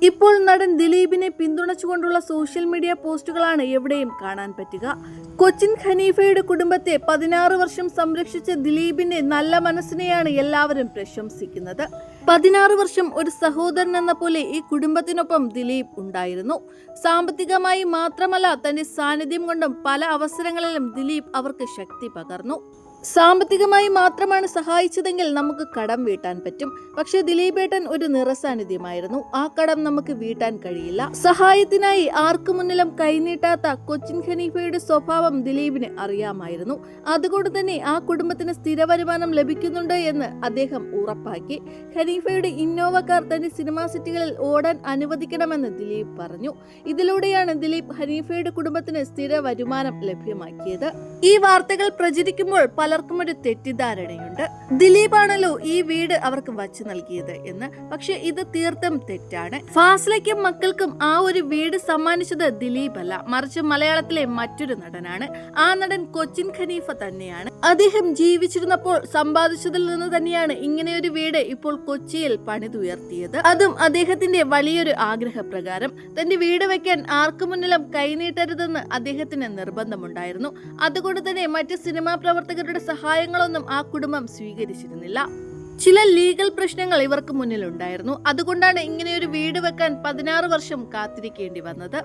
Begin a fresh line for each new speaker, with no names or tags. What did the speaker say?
ഇപ്പോൾ നടൻ ദിലീപിനെ പിന്തുണച്ചുകൊണ്ടുള്ള സോഷ്യൽ മീഡിയ പോസ്റ്റുകളാണ് എവിടെയും കാണാൻ പറ്റുക. കൊച്ചിൻ ഖനീഫയുടെ കുടുംബത്തെ 16 വർഷം സംരക്ഷിച്ച ദിലീപിന്റെ നല്ല മനസ്സിനെയാണ് എല്ലാവരും പ്രശംസിക്കുന്നത്. 16 വർഷം ഒരു സഹോദരൻ എന്ന പോലെ ഈ കുടുംബത്തിനൊപ്പം ദിലീപ് ഉണ്ടായിരുന്നു. സാമ്പത്തികമായി മാത്രമല്ല, തന്റെ സാന്നിധ്യം കൊണ്ടും പല അവസരങ്ങളിലും ദിലീപ് അവർക്ക് ശക്തി പകർന്നു. സാമ്പത്തികമായി മാത്രമാണ് സഹായിച്ചതെങ്കിൽ നമുക്ക് കടം വീട്ടാൻ പറ്റും. പക്ഷെ ദിലീപേട്ടൻ ഒരു നിറസാന്നിധ്യമായിരുന്നു. ആ കടം നമുക്ക് വീട്ടാൻ കഴിയില്ല. സഹായത്തിനായി ആർക്കു മുന്നിലും കൈനീട്ടാത്ത കൊച്ചിൻ ഖനീഫയുടെ സ്വഭാവം ദിലീപിന് അറിയാമായിരുന്നു. അതുകൊണ്ട് തന്നെ ആ കുടുംബത്തിന് സ്ഥിര വരുമാനം ലഭിക്കുന്നുണ്ട് എന്ന് അദ്ദേഹം ഉറപ്പാക്കി. ഖനീഫയുടെ ഇന്നോവ കാർ തന്റെ സിനിമാ സെറ്റുകളിൽ ഓടാൻ അനുവദിക്കണമെന്ന് ദിലീപ് പറഞ്ഞു. ഇതിലൂടെയാണ് ദിലീപ് ഖനീഫയുടെ കുടുംബത്തിന് സ്ഥിര വരുമാനം ലഭ്യമാക്കിയത്. ഈ വാർത്തകൾ പ്രചരിക്കുമ്പോൾ പലർക്കും ഒരു തെറ്റിദ്ധാരണയുണ്ട്. ദിലീപാണല്ലോ ഈ വീട് അവർക്ക് വച്ചു നൽകിയത് എന്ന്. പക്ഷെ ഇത് തീർത്തും തെറ്റാണ്. ഫാസിലയ്ക്കും മക്കൾക്കും ആ ഒരു വീട് സമ്മാനിച്ചത് ദിലീപ് അല്ല, മറിച്ച് മലയാളത്തിലെ മറ്റൊരു നടനാണ്. ആ നടൻ കൊച്ചിൻ ഖനീഫ തന്നെയാണ്. അദ്ദേഹം ജീവിച്ചിരുന്നപ്പോൾ സമ്പാദിച്ചതിൽ നിന്ന് തന്നെയാണ് ഇങ്ങനെയൊരു വീട് ഇപ്പോൾ കൊച്ചിയിൽ പണിതുയർത്തിയത്. അതും അദ്ദേഹത്തിന്റെ വലിയൊരു ആഗ്രഹപ്രകാരം. തന്റെ വീട് വെക്കാൻ ആർക്കു മുന്നിലും കൈനീട്ടരുതെന്ന് അദ്ദേഹത്തിന് നിർബന്ധമുണ്ടായിരുന്നു. അതുകൊണ്ട് തന്നെ മറ്റ് സിനിമാ പ്രവർത്തകരുടെ സഹായങ്ങളൊന്നും ആ കുടുംബം സ്വീകരിച്ചിരുന്നില്ല. ചില ലീഗൽ പ്രശ്നങ്ങൾ ഇവർക്ക് മുന്നിലുണ്ടായിരുന്നു. അതുകൊണ്ടാണ് ഇങ്ങനെയൊരു വീട് വെക്കാൻ 16 വർഷം കാത്തിരിക്കേണ്ടി വന്നത്.